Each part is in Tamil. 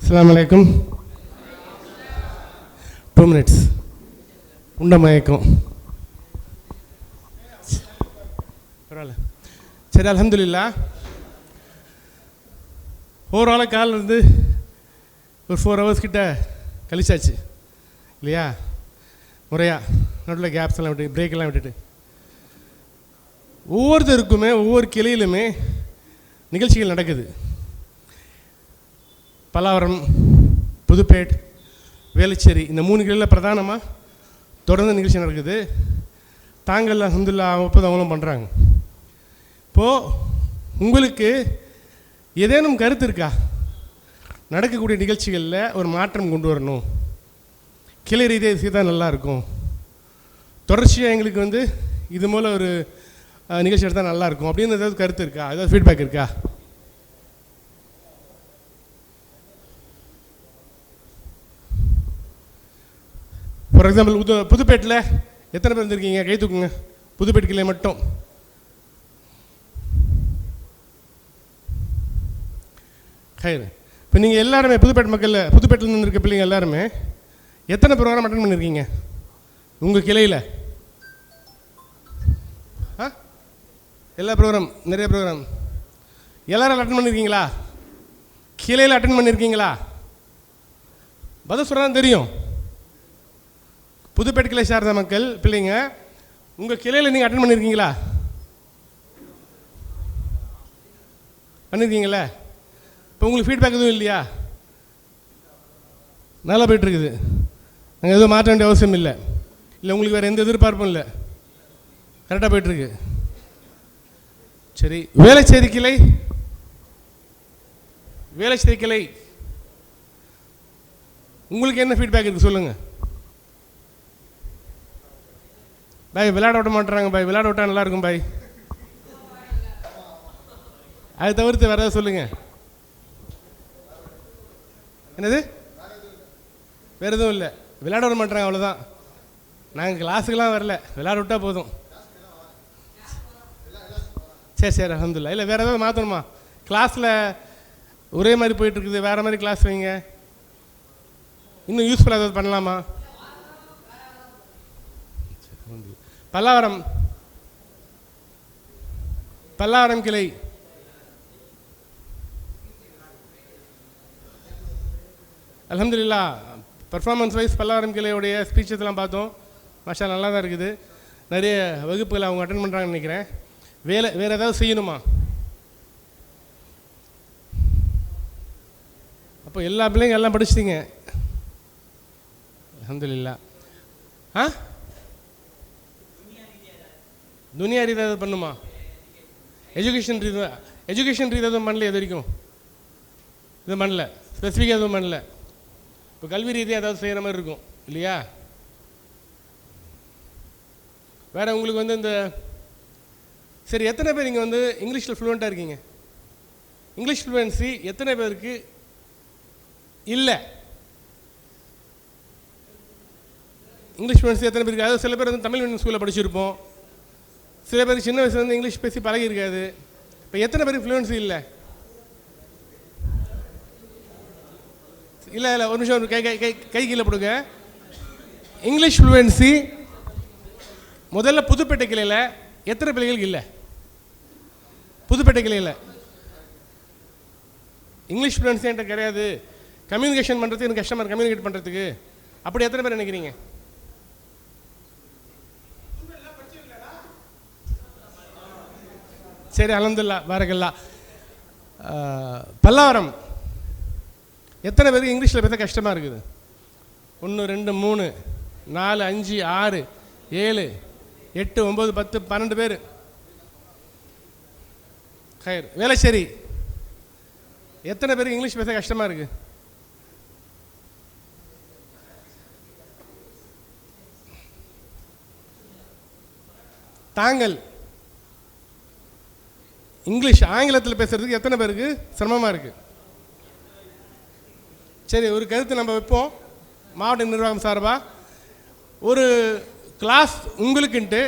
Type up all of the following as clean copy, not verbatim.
அஸ்ஸலாமு அலைக்கும். 2 minutes உண்ட மயக்கம். பரவாயில்ல. சரி, அல்ஹம்துலில்லாஹ். ஓவராலாக காலில் இருந்து ஒரு 4 hours கிட்ட கழிச்சாச்சு இல்லையா? முறையா நடுவில் கேப்ஸ் எல்லாம் விட்டு பிரேக் எல்லாம் விட்டுட்டு ஒவ்வொருத்தருக்குமே ஒவ்வொரு கிளையிலுமே நிகழ்ச்சிகள் நடக்குது. பல்லாவரம், புதுப்பேட், வேளச்சேரி இந்த 3 கிளையில் பிரதானமாக தொடர்ந்து நிகழ்ச்சி நடக்குது. தாங்கள் அல்ஹம்துலில்லாஹ் அப்போ அவங்களும் பண்ணுறாங்க. இப்போது உங்களுக்கு ஏதேனும் கருத்து இருக்கா? நடக்கக்கூடிய நிகழ்ச்சிகளில் ஒரு மாற்றம் கொண்டு வரணும், கிளை ரீதியாக செய்தால் நல்லாயிருக்கும், தொடர்ச்சியாக எங்களுக்கு இது மூலம் ஒரு நிகழ்ச்சி எடுத்தால் நல்லாயிருக்கும் அப்படின்னு ஏதாவது கருத்து இருக்கா? ஏதாவது ஃபீட்பேக் இருக்கா? ஃபார் எக்ஸாம்பிள் புதுப்பேட்டில் எத்தனை பேர் வந்திருக்கீங்க? கை தூக்குங்க. புதுப்பேட் கிளை மட்டும். கயிறு. இப்போ நீங்கள் எல்லாருமே புதுப்பேட் மக்களில், புதுப்பேட்டில் இருக்க பிள்ளைங்க எல்லாருமே எத்தனை ப்ரோக்ராம் அட்டன் பண்ணியிருக்கீங்க உங்கள் கிளையில்? எல்லா ப்ரோக்ராம், நிறைய ப்ரோக்ராம் எல்லாரும் அட்டன் பண்ணியிருக்கீங்களா? கிளையில் அட்டன் பண்ணியிருக்கீங்களா? பதில் சொல்கிறதான் தெரியும். புதுப்பேட் கிளை சார்ந்த மக்கள் பிள்ளைங்க உங்கள் கிளையில் நீங்கள் அட்டன் பண்ணியிருக்கீங்களா? பண்ணியிருக்கீங்களே. இப்போ உங்களுக்கு ஃபீட்பேக் எதுவும் இல்லையா? நல்லா போய்ட்டுருக்குது. நாங்கள் எதுவும் மாற்ற வேண்டிய அவசியம் இல்லை. இல்லை உங்களுக்கு வேறு எந்த எதிர்பார்ப்பும் இல்லை. கரெக்டாக போய்ட்டுருக்கு. சரி, வேளச்சேரி கிளை, வேளச்சேரி கிளை உங்களுக்கு என்ன ஃபீட்பேக் இருக்குது சொல்லுங்கள். பாய் விளையாட விட மாட்டுறாங்க. பாய் விளையாட விட்டா நல்லாயிருக்கும் பாய். அதை தவிர்த்து வேறு ஏதாவது சொல்லுங்கள். என்னது? வேறு எதுவும் இல்லை. விளையாட விட மாட்டுறாங்க, அவ்வளோதான். நாங்கள் கிளாஸுக்கெலாம் வரல, விளையாட விட்டால் போதும். சரி சரி, அல்ஹம்துலில்லாஹ். இல்லை வேறு ஏதாவது மாற்றணுமா? கிளாஸில் ஒரே மாதிரி போயிட்டுருக்குது, வேறு மாதிரி கிளாஸ் வைங்க. இன்னும் யூஸ்ஃபுல்லாக ஏதாவது பண்ணலாமா? பல்லாவரம், பல்லாவரம் கிளை அல்ஹம்துலில்லாஹ் பர்ஃபார்மன்ஸ் வைஸ் பல்லாவரம் கிளையோடைய ஸ்பீச்சஸ் எல்லாம் பார்த்தோம். மாஷா நல்லா தான் இருக்குது. நிறைய வகுப்புகளை அவங்க அட்டன் பண்ணுறாங்கன்னு நினைக்கிறேன். வேறு ஏதாவது செய்யணுமா? அப்போ எல்லா பிள்ளைங்க எல்லாம் படிச்சிட்டிங்க அல்ஹம்துலில்லாஹ். துனியா ரீதியாக ஏதாவது பண்ணுமா? எஜுகேஷன் ரீதியாக எதுவும் பண்ணல இது வரைக்கும்? எதுவும் பண்ணல, ஸ்பெசிஃபிக்காக எதுவும் பண்ணல. இப்போ கல்வி ரீதியாக ஏதாவது செய்கிற மாதிரி இருக்கும் இல்லையா? வேறு உங்களுக்கு இந்த சரி, எத்தனை பேர் இங்கே இங்கிலீஷில் ஃப்ளூவெண்ட்டாக இருக்கீங்க? இங்கிலீஷ் ஃப்ளூவன்சி எத்தனை பேருக்கு இல்லை? இங்கிலீஷ் ஃப்ளூவன்சி எத்தனை பேருக்கு? அதாவது சில பேர் தமிழ் மீடியம் ஸ்கூலில் படிச்சிருப்போம், சில பேருக்கு சின்ன வயசுலேருந்து இங்கிலீஷ் பேசி பழகி இருக்காது. இப்போ எத்தனை பேருக்கு ஃப்ளூவன்சி இல்லை? இல்லை இல்லை, ஒரு நிமிஷம், கை கை கை கை கீழே போடுங்க. இங்கிலீஷ் ஃப்ளூவன்சி முதல்ல புதுப்பேட்டை கிளையில் எத்தனை பிள்ளைகளுக்கு இல்லை? புதுப்பேட்டை கிளையில் இங்கிலீஷ் ஃப்ளூவன்சி என்கிட்ட கிடையாது, கம்யூனிகேஷன் பண்ணுறதுக்கு எனக்கு கஷ்டமாக இருக்குது, கம்யூனிகேட் பண்ணுறதுக்கு, அப்படி எத்தனை பேர் நினைக்கிறீங்க? சரி, அல்ஹம்துலில்லாஹ், பாரக்கல்லாஹ். பல்லாவரம் எத்தனை பேருக்கு இங்கிலீஷில் பேச கஷ்டமாக இருக்குது? 1 2 3 4 5 6 7 8 9 10 12 பேர். கயிறு. வேளச்சேரி எத்தனை பேருக்கு இங்கிலீஷ் பேச கஷ்டமாக இருக்குது? தாங்கள் இங்கிலீஷ் ஆங்கிலத்தில் பேசுகிறதுக்கு எத்தனை பேருக்கு சிரமமாக இருக்குது? சரி, ஒரு கருத்து நம்ம வைப்போம். மாவட்ட நிர்வாகம் சார்பாக ஒரு கிளாஸ் உங்களுக்குன்ட்டு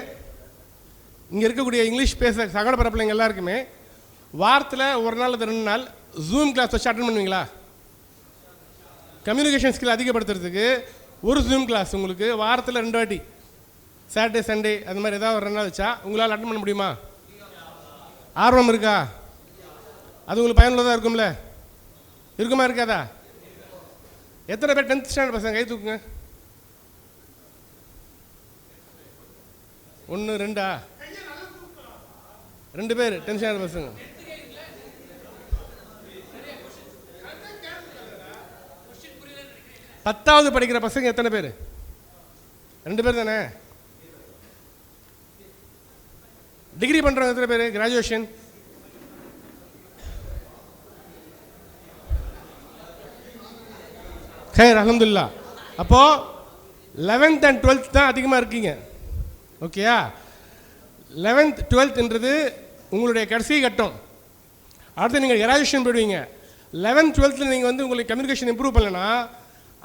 இங்கே இருக்கக்கூடிய இங்கிலீஷ் பேச சகோதர பிள்ளைங்க எல்லாருக்குமே வாரத்தில் ஒரு நாள் 2 நாள் ஜூம் கிளாஸ் வச்சு அட்டன் பண்ணுவீங்களா? கம்யூனிகேஷன் ஸ்கில் அதிகப்படுத்துறதுக்கு ஒரு ஜூம் கிளாஸ் உங்களுக்கு வாரத்தில் 2 வாட்டி, சாட்டர்டே சண்டே அது மாதிரி ஏதாவது ஒரு 2 நாள் வச்சா உங்களால் அட்டன் பண்ண முடியுமா? ஆர்வம் இருக்கா? அது உங்களுக்கு பயனுள்ளதாக இருக்கும்ல? இருக்குமா இருக்காதா? எத்தனை பேர் 10th ஸ்டாண்டர்ட் பசங்க கை தூக்குங்க. 1 2 2 பேர் 10th ஸ்டாண்டர்ட் பசங்க. பத்தாவது படிக்கிற பசங்க எத்தனை பேர்? 2 பேர் தானே. டிகிரி பண்ணுறவங்க எத்தனை பேர்? கிராஜுவேஷன் ஹேர் அல்ஹம்துலில்லாஹ். அப்போது 11th and 12th தான் அதிகமாக இருக்கீங்க. ஓகேயா? 11th 12thன்றது உங்களுடைய கடைசி கட்டம். அடுத்து நீங்கள் கிராஜுவேஷன் போயிடுவீங்க. 11th 12th நீங்கள் வந்து உங்களுக்கு கம்யூனிகேஷன் இம்ப்ரூவ் பண்ணலைன்னா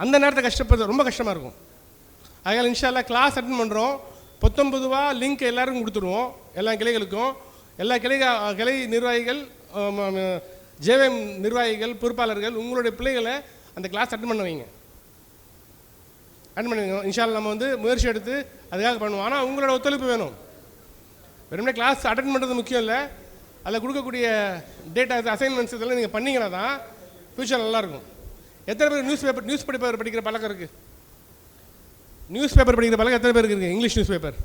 அந்த நேரத்தை கஷ்டப்படுறது ரொம்ப கஷ்டமாக இருக்கும். அதனால் இன்ஷா அல்லாஹ் கிளாஸ் அட்டன் பண்ணுறோம். 19 லிங்க் எல்லாருக்கும் கொடுத்துருவோம், எல்லா கிளைகளுக்கும். எல்லா கிளை நிர்வாகிகள், ஜேவிஎம் நிர்வாகிகள், பொறுப்பாளர்கள் உங்களுடைய பிள்ளைகளை அந்த கிளாஸ் அட்டன் பண்ண வைங்க. அட்டன் பண்ணுங்க. இன்ஷா அல்லாஹ் நம்ம வந்து முயற்சி எடுத்து அதுக்காக பண்ணுவோம். ஆனால் உங்களோட ஒத்துழைப்பு வேணும். வெறுமனே கிளாஸ் அட்டன் பண்ணுறது முக்கியம் இல்லை, அதில் கொடுக்கக்கூடிய டேட்டா அசைன்மெண்ட்ஸ் இதெல்லாம் நீங்கள் பண்ணிங்கன்னா தான் ஃப்யூச்சர் நல்லாயிருக்கும். எத்தனை பேர் நியூஸ் பேப்பர் படிக்கிற பழக்கம் இருக்குது? நியூஸ் பேப்பர் படிக்கிற பழக்கம் எத்தனை பேருக்கு இருக்குது? இங்கிலீஷ் நியூஸ் பேப்பர்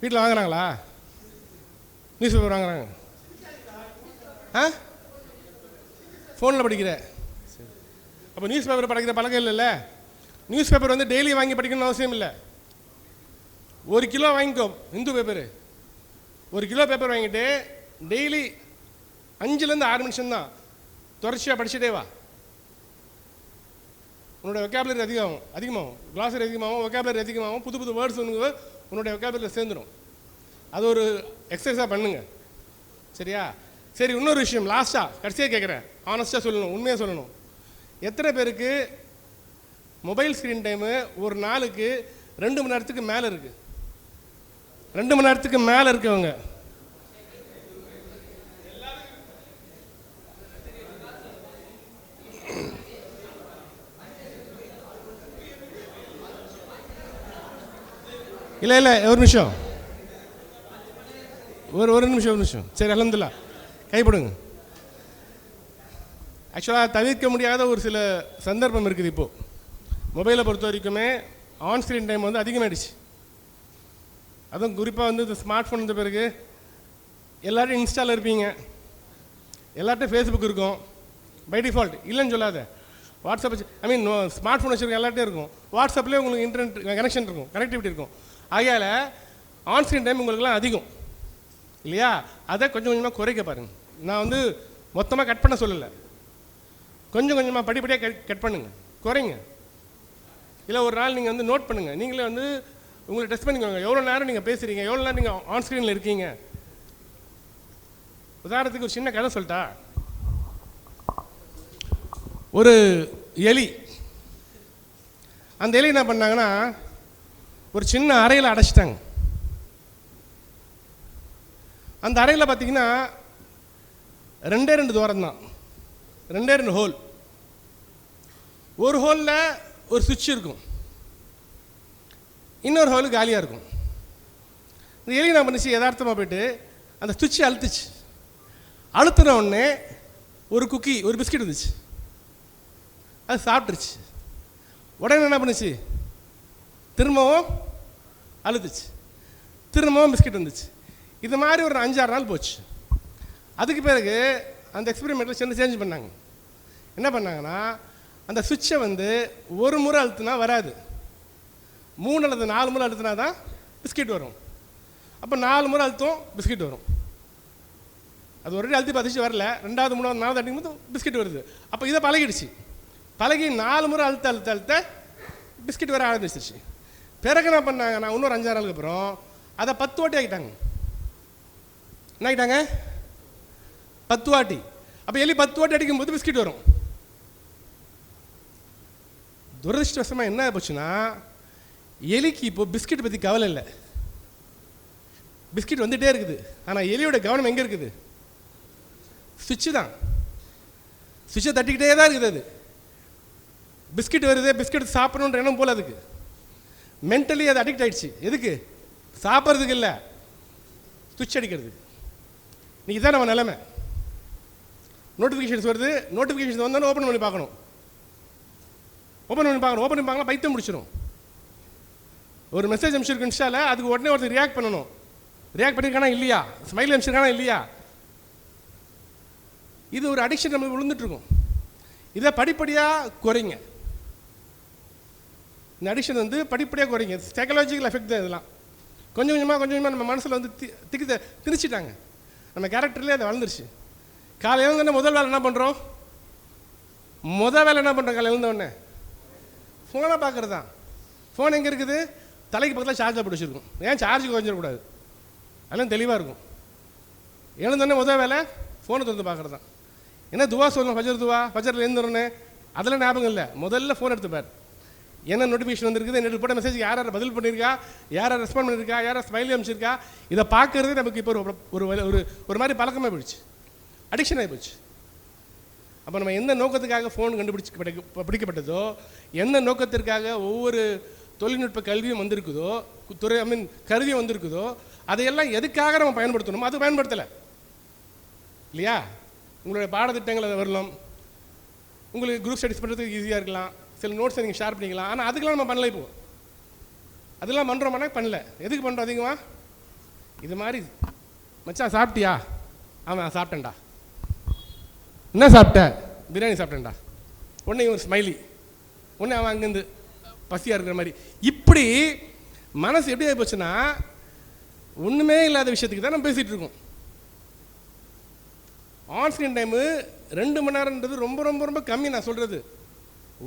வீட்டில் வாங்குறாங்களா? நியூஸ் பேப்பர் வாங்குறாங்க. ஃபோனில் படிக்கிற. அப்போ நியூஸ் பேப்பர் படிக்கிற பழக்கம் இல்லைல்ல. நியூஸ் பேப்பர் வந்து டெய்லி வாங்கி படிக்கணும்னு அவசியம் இல்லை. 1 கிலோ வாங்கிக்கோ. இந்து பேப்பரு 1 கிலோ பேப்பர் வாங்கிட்டு டெய்லி 5லேருந்து 6 நிமிஷம் தான் தொடர்ச்சியாக படிச்சுட்டே வா. உன்னோட வெக்காபுலரி அதிகமாகும், கிளாஸரி அதிகமாகும், வெக்காபுலரி அதிகமாகும், புது புது வேர்ட்ஸ் உன்னுடைய வெக்காபுலரியில் சேர்ந்துடும். அது ஒரு எக்ஸசைஸாக பண்ணுங்க. சரியா? சரி, இன்னொரு விஷயம் லாஸ்ட்டாக கடைசியாக கேட்குறேன். ஆனஸ்ட்டாக சொல்லணும், உண்மையாக சொல்லணும். எத்தனை பேருக்கு மொபைல் ஸ்க்ரீன் டைமு ஒரு நாளுக்கு 2 மணி நேரத்துக்கு மேலே இருக்குது? 2 மணி நேரத்துக்கு மேலே இருக்கவங்க இல்லை ஒரு நிமிஷம், ஒரு நிமிஷம். சரி, அல்ஹம்துலில்லாஹ் கைப்படுங்க. ஆக்சுவலாக தவிர்க்க முடியாத ஒரு சில சந்தர்ப்பம் இருக்குது. இப்போது மொபைலை பொறுத்த வரைக்குமே ஆன் ஸ்க்ரீன் டைம் வந்து அதிகமாகிடுச்சு. அதுவும் குறிப்பாக வந்து இந்த ஸ்மார்ட் ஃபோன் வந்த பிறகு எல்லார்ட்டும் இன்ஸ்டாவில் இருப்பீங்க, எல்லார்ட்டும் ஃபேஸ்புக் இருக்கும் பை டிஃபால்ட். இல்லைன்னு சொல்லாத. வாட்ஸ்அப் ஸ்மார்ட் ஃபோன் வச்சுருக்க எல்லார்ட்டையும் இருக்கும். வாட்ஸ்அப்லேயே உங்களுக்கு இன்டர்நெட் கனெக்ஷன் இருக்கும், கனெக்டிவிட்டி இருக்கும். ஆகையால் ஆன் ஸ்க்ரீன் டைம் உங்களுக்குலாம் அதிகம் இல்லையா? அதை கொஞ்சம் கொஞ்சமாக குறைக்க பாருங்கள். நான் வந்து மொத்தமாக கட் பண்ண சொல்லலை, கொஞ்சம் கொஞ்சமாக படிப்படியாக கட் பண்ணுங்கள், குறைங்க. இல்லை ஒரு நாள் நீங்கள் வந்து நோட் பண்ணுங்கள், நீங்களே வந்து உங்களை டெஸ்ட் பண்ணிக்கோங்க. எவ்வளோ நேரம் நீங்கள் பேசுகிறீங்க, எவ்வளோ நேரம் நீங்கள் ஆன் ஸ்க்ரீனில் இருக்கீங்க. உதாரணத்துக்கு ஒரு சின்ன கதை சொல்லிட்டா. ஒரு எலி, அந்த எலி என்ன பண்ணாங்கன்னா ஒரு சின்ன அறையில் அடைச்சிட்டாங்க. அந்த அறையில் பார்த்தீங்கன்னா 2 துவாரம் தான், 2 ஹோல். ஒரு ஹோலில் ஒரு சுவிட்ச் இருக்கும், இன்னொரு ஹோலு காலியாக இருக்கும். இந்த எலி என்ன பண்ணிச்சு, யதார்த்தமாக போயிட்டு அந்த சுவிட்சை அழுத்துச்சு. அழுத்தின உடனே ஒரு குக்கி, ஒரு பிஸ்கட் இருந்துச்சு, அது சாப்பிட்டுருச்சு. உடனே என்ன பண்ணுச்சு, திரும்பவும் அழுத்துச்சு, திரும்பவும் பிஸ்கட் வந்துச்சு. இது மாதிரி ஒரு 5-6 நாள் போச்சு. அதுக்கு பிறகு அந்த எக்ஸ்பெரிமெண்ட்டில் சின்ன சேஞ்ச் பண்ணாங்க. என்ன பண்ணாங்கன்னா, அந்த சுவிட்சை வந்து ஒரு முறை அழுத்தினா வராது, 3 அல்லது 4 முறை அழுத்தினா தான் பிஸ்கெட் வரும். அப்போ 4 முறை அழுத்தம் பிஸ்கெட் வரும். அது ஒரு அழுத்தி பதிச்சு வரல, 2வது 3வது 4வது அடிக்கும்போது பிஸ்கெட் வருது. அப்போ இதை பழகிடுச்சு. பழகி 4 முறை அழுத்த பிஸ்கெட் வர ஆரம்பிச்சிருச்சு. பிறகு என்ன பண்ணாங்கன்னா, இன்னொரு 5-6 நாளுக்கு அப்புறம் அதை 10 வாட்டி ஆகிட்டாங்க. என்ன ஆகிட்டாங்க? 10 வாட்டி. அப்போ எலி 10 வாட்டி அடிக்கும்போது பிஸ்கெட் வரும். துரதிருஷ்டவசமாக என்ன போச்சுன்னா, எலிக்கு இப்போ பிஸ்கெட் பற்றி கவலை இல்லை. பிஸ்கெட் வந்துகிட்டே இருக்குது, ஆனால் எலியோட கவனம் எங்கே இருக்குது? சுவிட்சு தான். சுவிட்சை தட்டிக்கிட்டே தான் இருக்குது. அது பிஸ்கட் வருது, பிஸ்கட் சாப்பிடணுன்ற எண்ணம் போல் அதுக்கு. மென்டலி அது அடிக்ட் ஆகிடுச்சு. எதுக்கு? சாப்பிட்றதுக்கு இல்லை, சுவிட்ச் அடிக்கிறதுக்கு. இன்றைக்கி தான் நம்ம நிலைமை. நோட்டிஃபிகேஷன்ஸ் வருது, நோட்டிஃபிகேஷன்ஸ் வந்தாலும் ஓப்பன் பண்ணி பார்க்கணும். ஓப்பன் பண்ணி பார்க்கலாம், பைத்தியம் முடிச்சிடும். ஒரு மெசேஜ் அனுப்பிச்சிருக்கு இன்ஸ்டால, அதுக்கு உடனே ஒருத்தர் ரியாக்ட் பண்ணணும். ரியாக்ட் பண்ணியிருக்கானா இல்லையா, ஸ்மைல் அனுப்பிச்சிருக்கானா இல்லையா. இது ஒரு அடிக்ஷன் நம்மளுக்கு விழுந்துட்டுருக்கும். இதை படிப்படியாக குறைங்க. இந்த அடிக்ஷன் வந்து படிப்படியாக குறைங்க. சைக்கலாஜிக்கல் எஃபெக்ட் தான் இதெல்லாம். கொஞ்சம் கொஞ்சமாக நம்ம மனசில் வந்து திணிச்சிட்டாங்க. நம்ம கேரக்டர்லேயே அதை வளர்ந்துருச்சு. காலையில் எழுந்தோடனே முதல் வேலை என்ன பண்ணுறோம்? காலையில் எழுந்தோடனே ஃபோனை பார்க்குறது தான். ஃபோன் எங்கே இருக்குது? தலைக்கு பக்கத்தில் சார்ஜாக பிடிச்சிருக்கும். ஏன் சார்ஜ் குறைஞ்சிடக்கூடாது, அதெல்லாம் தெளிவாக இருக்கும். எழுந்தோடனே முதல் வேலை ஃபோனை திறந்து பார்க்குறது தான். என்ன துவா சொல்லணும், ஃபஜரில் எழுந்தோடனே அதெல்லாம் ஞாபகம் இல்லை. முதல்ல ஃபோன் எடுத்துப்பார். என்ன நோட்டிஃபிகேஷன் வந்துருக்குது, என்னோட போட்ட மெசேஜ் யார் பதில் பண்ணியிருக்கா, யார் ரெஸ்பாண்ட் பண்ணியிருக்கா, யார் ஸ்மைலி அனுப்பிச்சிருக்கா, இதை பார்க்கறது நமக்கு இப்போ ஒரு மாதிரி பழக்கமாக போயிடுச்சு, அடிக்ஷன் ஆகி போச்சு. அப்போ நம்ம எந்த நோக்கத்துக்காக ஃபோன் பிடிக்கப்பட்டதோ, எந்த நோக்கத்திற்காக ஒவ்வொரு தொழில்நுட்ப கல்வியும் வந்திருக்குதோ, கருவியும் வந்திருக்குதோ, அதையெல்லாம் எதுக்காக நம்ம பயன்படுத்தணுமோ அது பயன்படுத்தலை இல்லையா? உங்களுடைய பாடத்திட்டங்கள் அதை வரலாம், உங்களுக்கு குரூப் ஸ்டடிஸ் பண்ணுறதுக்கு ஈஸியாக இருக்கலாம், சில நோட்ஸை நீங்கள் ஷேர் பண்ணிக்கலாம். ஆனால் அதுக்கெல்லாம் நம்ம பண்ணல. இப்போ அதெல்லாம் பண்ணுறோம்னா பண்ணல. எதுக்கு பண்ணுறோம் அதிகமாக? இது மாதிரி மச்சான் சாப்பிட்டியா? ஆமாம் சாப்பிட்டேன்டா. என்ன சாப்பிட்ட? பிரியாணி சாப்பிட்டேன்டா. உடனே ஒரு ஸ்மைலி, உடனே அவன் அங்கேருந்து பசியாக இருக்கிற மாதிரி. இப்படி மனசு எப்படி ஆகி போச்சுன்னா, ஒன்றுமே இல்லாத விஷயத்துக்கு தான் நம்ம பேசிகிட்டு இருக்கோம். ஆன் ஸ்க்ரீன் டைமு 2 மணி நேரம்ன்றது ரொம்ப ரொம்ப ரொம்ப கம்மி. நான் சொல்கிறது,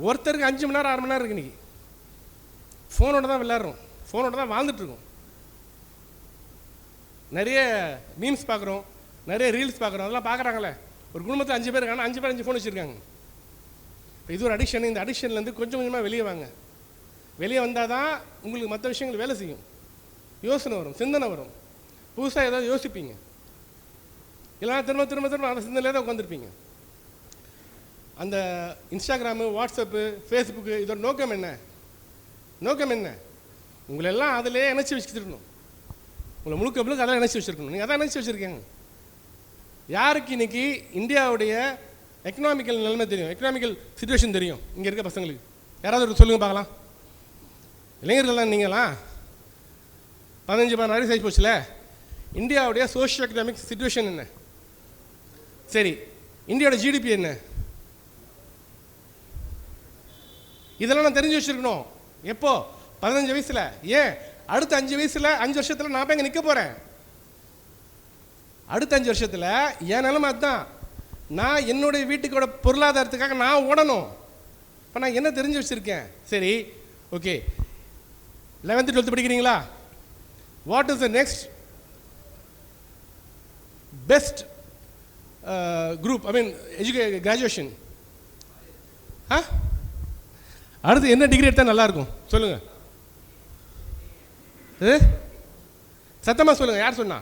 ஒருத்தருக்கு 5 மணி நேரம் 6 மணி நேரம் இருக்கு. இன்றைக்கி ஃபோனோட தான் விளையாடுறோம், ஃபோனோட தான் வாழ்ந்துட்டுருக்கோம். நிறைய மீம்ஸ் பார்க்குறோம், நிறைய ரீல்ஸ் பார்க்குறோம். அதெல்லாம் பார்க்குறாங்களே. ஒரு குடும்பத்தில் 5 பேர் இருக்காங்க, 5 பேர் 5 ஃபோன் வச்சுருக்காங்க. இது ஒரு அடிக்ஷன். இந்த அடிக்ஷன்லேருந்து கொஞ்சம் கொஞ்சமாக வெளியே வாங்க. வெளியே வந்தால் தான் உங்களுக்கு மற்ற விஷயங்கள் வேலை செய்யும். யோசனை வரும், சிந்தனை வரும், புதுசாக ஏதாவது யோசிப்பீங்க. இல்லைனா திரும்ப திரும்ப திரும்ப அந்த சிந்தனையிலே தான் உட்காந்துருப்பீங்க. அந்த இன்ஸ்டாகிராமு, வாட்ஸ்அப்பு, ஃபேஸ்புக்கு, இதோட நோக்கம் என்ன? உங்களெல்லாம் அதிலே இணைச்சி வச்சுருக்கணும். உங்களை முழுக்க அதெல்லாம் இணைச்சி வச்சுருக்கணும். நீங்கள் அதான் இணைச்சி வச்சுருக்கீங்க. யாருக்கு இன்றைக்கி இந்தியாவுடைய எக்கனாமிக்கல் நிலைமை தெரியும், எக்கனாமிக்கல் சிச்சுவேஷன் தெரியும்? இங்கே இருக்க பசங்களுக்கு யாராவது ஒரு சொல்லுங்கள் பார்க்கலாம். இளைஞர்கள்லாம் நீங்களாம் 15-16 வயசு ஆகி போச்சுல. இந்தியாவுடைய சோஷியோ எக்கனாமிக் சிச்சுவேஷன் என்ன? சரி, இந்தியாவோட ஜிடிபி என்ன? இதெல்லாம் நான் தெரிஞ்சு வச்சுருக்கணும். எப்போ? 15 வயசில். ஏன் அடுத்த 5 வயசில் 5 வருஷத்தில் நான் எங்கே நிற்க போகிறேன்? அடுத்த 5 வருஷத்தில் என் நிலைமை அதுதான். நான் என்னுடைய வீட்டுக்கோட பொருளாதாரத்துக்காக நான் ஓடணும். இப்போ நான் என்ன தெரிஞ்சு வச்சுருக்கேன்? சரி, ஓகே, 11th 12th படிக்கிறீங்களா? What is the next best group, graduation? அடுத்து என்ன டிகிரி எடுத்தால் நல்லாயிருக்கும் சொல்லுங்கள்? சத்தமாக சொல்லுங்கள். யார் சொன்னா?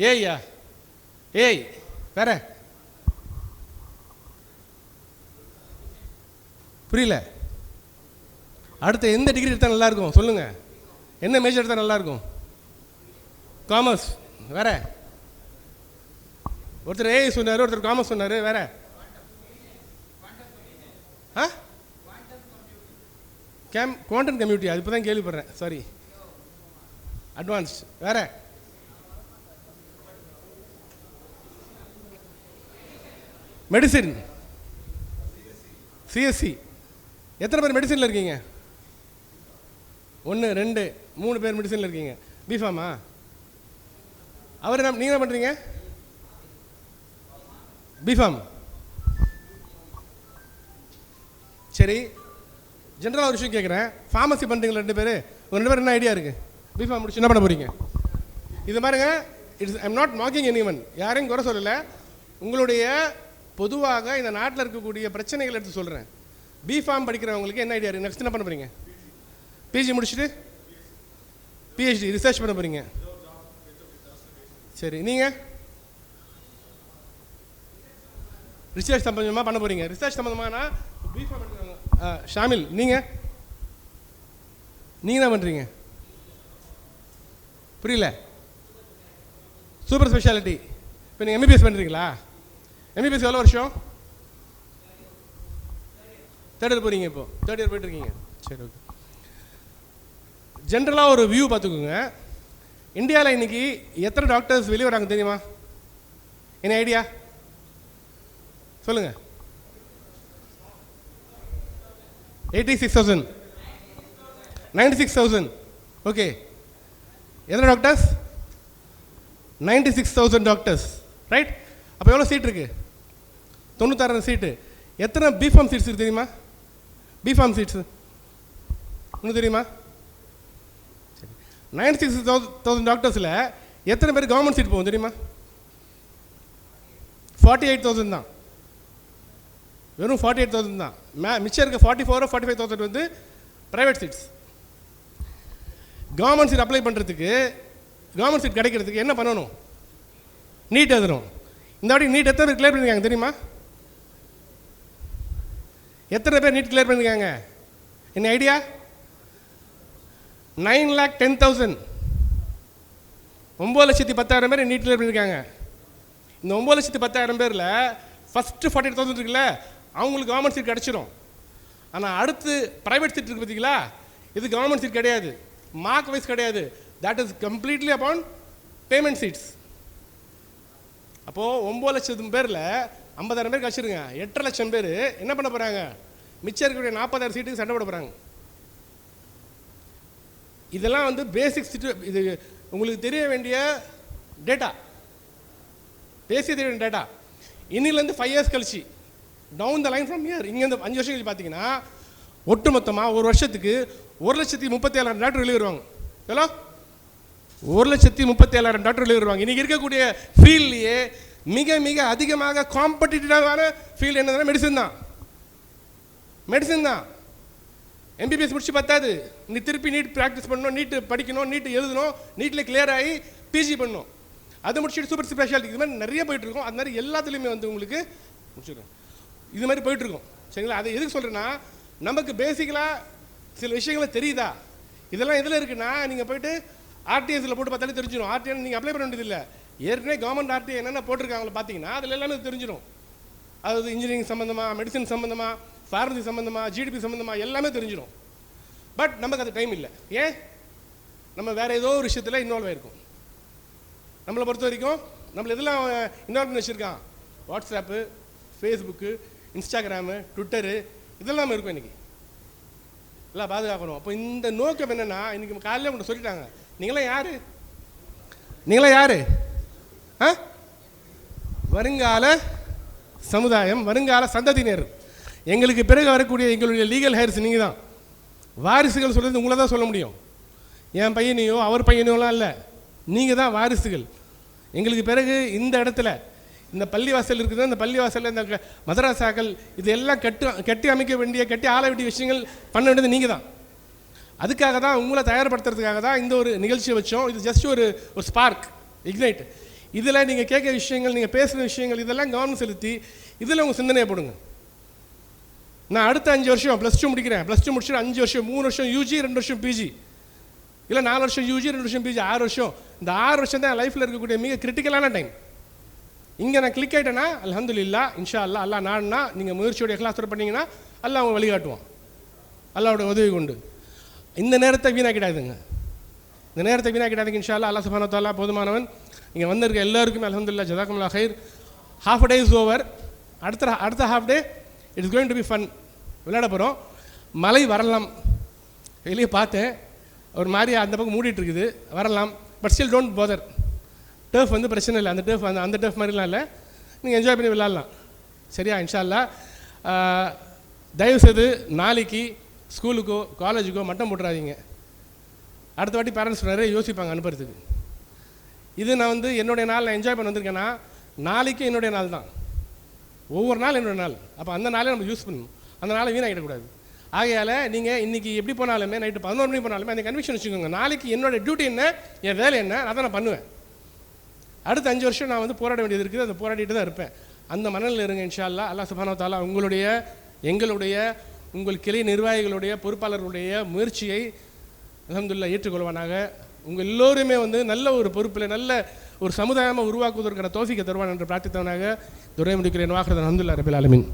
ஏய்யா, ஏய், வேற புரியல. அடுத்த எந்த டிகிரி எடுத்தால் நல்லாயிருக்கும் சொல்லுங்கள்? என்ன மேஜர் எடுத்தால் நல்லாயிருக்கும்? காமர்ஸ். வேற ஒருத்தர் ஏஐ சொன்னார், ஒருத்தர் காமர்ஸ் சொன்னார். வேற குவாண்டம் கம்ப்யூட்டிங், அது இப்போ தான் கேள்விப்படுறேன். Sorry, advance. வேற மெடிசின், சிஎஸ்சி. எத்தனை பேர் மெடிசனில் இருக்கீங்க? 1 2 3 பேர் மெடிசனில் இருக்கீங்க. பிஃபார்மா? அவர் என்ன, நீங்கள் என்ன பண்ணுறீங்க? பிஃபார்ம். சரி, ஜென்ரலாக ஒரு விஷயம் கேட்குறேன். ஃபார்மசி பண்ணுறீங்களா 2 பேர்? ஒரு 2 பேர் என்ன ஐடியா இருக்குது? பிஃபார்ம் முடிச்சு என்ன பண்ண போகிறீங்க? இது பாருங்க, it's I'm not mocking anyone, யாரையும் குறை சொல்லலை. உங்களுடைய பொதுவாக இந்த நாட்டில் இருக்கக்கூடிய பிரச்சனைகள் எடுத்து சொல்கிறேன். பிஃபார்ம் படிக்கிறவங்களுக்கு என்ன ஐடியா இருக்குது? நெக்ஸ்ட் என்ன பண்ண போகிறீங்க? பிஜி முடிச்சுட்டு பிஹெச்டி ரிசர்ச் பண்ண போகிறீங்க. சரி, நீங்கள் ரிசர்ச் சம்பந்தமாக பண்ண போகிறீங்க. ரிசர்ச் சம்பந்தமானா பிஃபார்ம் எடுக்கிறாங்க. ஷாமில், நீங்கள் என்ன பண்ணுறீங்க? புரியல. Super speciality. இப்போ நீங்கள் எம்பிபிஎஸ் பண்ணுறீங்களா? எம்பிபிஎஸ் எவ்வளோ வருஷம்? தேர்ட் இயர் போகிறீங்க. இப்போ தேர்ட் இயர் போயிட்டுருக்கீங்க. சரி, ஓகே. ஜென்ரலாக ஒரு வியூ பார்த்துக்கோங்க. இந்தியாவில் இன்றைக்கி எத்தனை டாக்டர்ஸ் வெளியே வராங்க தெரியுமா? என்ன ஐடியா சொல்லுங்கள். 86,000, 96,000. ஓகே, எத்தனை டாக்டர்ஸ்? 96,000 doctors, right? அப்போ எவ்வளோ சீட் இருக்குது? 96 சீட்டு. எத்தனை பிஃபார்ம் சீட்ஸ் இருக்குது தெரியுமா? பிஃபார்ம் சீட்ஸு இன்னும் தெரியுமா? சரி, 96,000 டாக்டர்ஸில் எத்தனை பேர் கவர்மெண்ட் சீட் போகும் தெரியுமா? 48,000 தான். வெறும் 48,000 தான். மிச்சம் இருக்க 44 or 45,000 வந்து private seats. Government seat apply பண்ணுறதுக்கு, கவர்மெண்ட் சீட் கிடைக்கிறதுக்கு என்ன பண்ணணும்? நீட் எழுதணும். இந்த வாட்டி நீட் எத்தனை பேர் கிளியர் பண்ணியிருக்காங்க தெரியுமா? எத்தனை பேர் நீட் கிளியர் பண்ணியிருக்காங்க? என்ன ஐடியா? 9,10,000. 9,10,000 பேர் நீட் கிளியர் பண்ணியிருக்காங்க. இந்த 9,10,000 பேரில் ஃபஸ்ட்டு 48,000 இருக்குல்ல, அவங்களுக்கு கவர்மெண்ட் சீட் கிடச்சிடும். ஆனால் அடுத்து ப்ரைவேட் சீட் இருக்குது பார்த்தீங்களா, இது கவர்மெண்ட் சீட் கிடையாது, மார்க் வைஸ் கிடையாது. That is completely upon payment seats. அப்போது 9,00,000 பேரில் 50,000 பேர் கழிச்சிருங்க. 8,00,000 பேர் என்ன பண்ண போகிறாங்க? மிச்சம் இருக்கக்கூடிய 40,000 சீட்டுக்கு சண்டை போட போகிறாங்க. இதெல்லாம் வந்து பேசிக் சீட்டு. இது உங்களுக்கு தெரிய வேண்டிய டேட்டா, பேசிய தெரிய வேண்டிய டேட்டா. இன்னிலேருந்து 5 years கழிச்சு, down the line from year, இங்கேருந்து 5 வருஷம் கழிச்சு பார்த்தீங்கன்னா ஒட்டு மொத்தமாக ஒரு வருஷத்துக்கு 1,37,000 டாக்டர் வெளியே வருவாங்க. எவ்வளோ? 1,37,000 டாக்டர் வெளியே வருவாங்க. இன்றைக்கி இருக்கக்கூடிய ஃபீல்ட்லேயே மிக மிக அதிகமாக காம்படிட்டிவான ஃபீல்டு என்னதுன்னா மெடிசன் தான். மெடிசன் தான். எம்பிபிஎஸ் முடிச்சு பத்தாது, நீ திருப்பி நீட் ப்ராக்டிஸ் பண்ணணும், நீட்டு படிக்கணும், நீட்டு எழுதணும், நீட்டில் கிளியர் ஆகி பிஜி பண்ணணும், அதை முடிச்சுட்டு சூப்பர் ஸ்பெஷாலிட்டி, இது மாதிரி நிறைய போயிட்டுருக்கோம். அது மாதிரி எல்லாத்துலேயுமே வந்து உங்களுக்கு முடிச்சிருக்கோம். இது மாதிரி போயிட்டுருக்கோம். சரிங்களா? அதை எதுக்கு சொல்கிறேன்னா, நமக்கு பேசிக்கலாக சில விஷயங்களை தெரியுதா? இதெல்லாம் எதில் இருக்குன்னா, நீங்கள் போய்ட்டு ஆர்டிஎஸில் போட்டு பார்த்தாலே தெரிஞ்சிடும். ஆர்டிஎன் நீங்கள் அப்ளை பண்ண வேண்டியதில்லை. ஏற்கனவே கவர்மெண்ட் ஆர்டிஐ என்னென்ன போட்டிருக்காங்களோ பார்த்தீங்கன்னா அதில் எல்லாமே தெரிஞ்சிடும். அதாவது இன்ஜினியரிங் சம்மந்தமாக, மெடிசன் சம்மந்தமாக, ஃபார்மசி சம்மந்தமாக, ஜிடிபி சம்மந்தமாக எல்லாமே தெரிஞ்சிடும். பட் நமக்கு அது டைம் இல்லை. ஏன்? நம்ம வேறு ஏதோ ஒரு விஷயத்தில் இன்வால்வ் ஆகிருக்கும். நம்மளை பொறுத்த வரைக்கும் நம்மளை எதெல்லாம் இன்வால்வ் பண்ணி வச்சுருக்கான்? வாட்ஸ்அப்பு, ஃபேஸ்புக்கு, இன்ஸ்டாகிராமு, ட்விட்டரு, இதெல்லாம் இருக்கும். இன்றைக்கி எல்லாம் பாதுகாக்கணும். அப்போ இந்த நோக்கம் என்னென்னா, இன்றைக்கி காலையில் உங்கள்கிட்ட சொல்லிட்டாங்க, நீங்களாம் யார்? நீங்களாம் யார்? வருங்கால சமுதாயம், வருங்கால சந்ததியினர். எங்களுக்கு பிறகு வரக்கூடிய எங்களுடைய லீகல் ஹேர்ஸ் நீங்கள் தான். வாரிசுகள் சொல்கிறது உங்களை தான் சொல்ல முடியும். என் பையனையோ அவர் பையனையோலாம் இல்லை, நீங்கள் தான் வாரிசுகள். எங்களுக்கு பிறகு இந்த இடத்துல இந்த பள்ளிவாசல் இருக்குது, இந்த பள்ளிவாசலில் இந்த மதராசாக்கள் இதெல்லாம் கட்டி அமைக்க வேண்டிய, கட்டி ஆள வேண்டிய விஷயங்கள் பண்ண வேண்டியது நீங்கள் தான். அதுக்காக தான் உங்களை தயார்படுத்துறதுக்காக தான் இந்த ஒரு நிகழ்ச்சியை வச்சோம். இது ஜஸ்ட் ஒரு ஸ்பார்க், இக்னைட். இதில் நீங்கள் கேட்குற விஷயங்கள், நீங்கள் பேசுகிற விஷயங்கள், இதெல்லாம் கவனம் செலுத்தி இதில் உங்கள் சிந்தனையை போடுங்க. நான் அடுத்த 5 வருஷம் +2 முடிக்கிறேன். +2 முடிச்சுட்டு 5 வருஷம், 3 வருஷம் யூஜி, 2 வருஷம் பிஜி, இல்லை 4 வருஷம் யூஜி, 2 வருஷம் பிஜி, 6 வருஷம். இந்த 6 வருஷம் தான் என் லைஃப்பில் இருக்கக்கூடிய மிக கிரிட்டிக்கலான டைம். இங்கே நான் கிளிக் ஆகிட்டேன்னா அல்ஹம்துலில்லாஹ், இன்ஷா அல்லாஹ், அல்லாஹ் நாடுனா நீங்கள் முயற்சியோட இக்லாஸோட பண்ணிங்கன்னா அல்லாஹ் அவங்க வழிகாட்டுவான், அல்லாஹ்வோட உதவி கொண்டு. இந்த நேரத்தை வீணாக்கிடாதுங்க, இந்த நேரத்தை வீணாக்கிடாதுங்க. இன்ஷா அல்லாஹ், அல்லாஹ் சுப்ஹானஹு வ தஆலா போதுமானவன். இங்கே வந்திருக்க எல்லாருக்குமே அல்ஹம்துலில்லாஹ், ஜஸாக்குமுல்லாஹ் ஹைர். Half day is over. அடுத்த half day it is going to be fun. விளையாட போகிறோம். மழை வரலாம், வெளியே பார்த்தேன் ஒரு மாதிரி அந்த பக்கம் மூடிட்டு இருக்குது, வரலாம். But still don't bother. Turf வந்து பிரச்சனை இல்லை, அந்த டர்ஃப் அந்த டர்ஃப் மாதிரிலாம் இல்லை, நீங்கள் என்ஜாய் பண்ணி விளையாடலாம். சரியா? இன்ஷா அல்லாஹ். தயவுசெய்து நாளைக்கு ஸ்கூலுக்கோ காலேஜுக்கோ மட்டம் போட்டுறாதீங்க. அடுத்த வாட்டி பேரண்ட்ஸ் நிறைய யோசிப்பாங்க அனுப்புறதுக்கு. இது நான் வந்து என்னுடைய நாள் நான் என்ஜாய் பண்ண வந்திருக்கேன்னா, நாளைக்கு என்னுடைய நாள் தான், ஒவ்வொரு நாள் என்னுடைய நாள். அப்போ அந்த நாளே நம்ம யூஸ் பண்ணணும், அந்த நாளை வீணாகிடக்கூடாது. ஆகையால் நீங்கள் இன்றைக்கி எப்படி போனாலுமே, நைட்டு 11 மணி போனாலுமே அந்த கன்விக்ஷன் வச்சுக்கோங்க, நாளைக்கு என்னோடய டியூட்டி என்ன, என் வேலை என்ன, அதை நான் பண்ணுவேன். அடுத்த 5 வருஷம் நான் வந்து போராட வேண்டியது இருக்குது, அதை போராடிட்டு தான் இருப்பேன். அந்த மனநிலையில் இருங்க. இன்ஷா அல்லாஹ். அல்லாஹ் சுப்ஹானஹு வ தஆலா உங்களுடைய, எங்களுடைய உங்கள் கிளை நிர்வாகிகளுடைய பொறுப்பாளர்களுடைய முயற்சியை அல்ஹம்துலில்லாஹ் ஏற்றுக்கொள்வானாக. உங்கள் எல்லோருமே நல்ல ஒரு பொறுப்பில் நல்ல ஒரு சமுதாயமாக உருவாக்குவதற்கான தௌஃபீக்கை தருவான் என்று பிரார்த்தித்தவனாக துரை முடிக்கிறேன். வாஹிர் அல்ஹம்துலில்லாஹி ரப்பில் ஆலமீன்.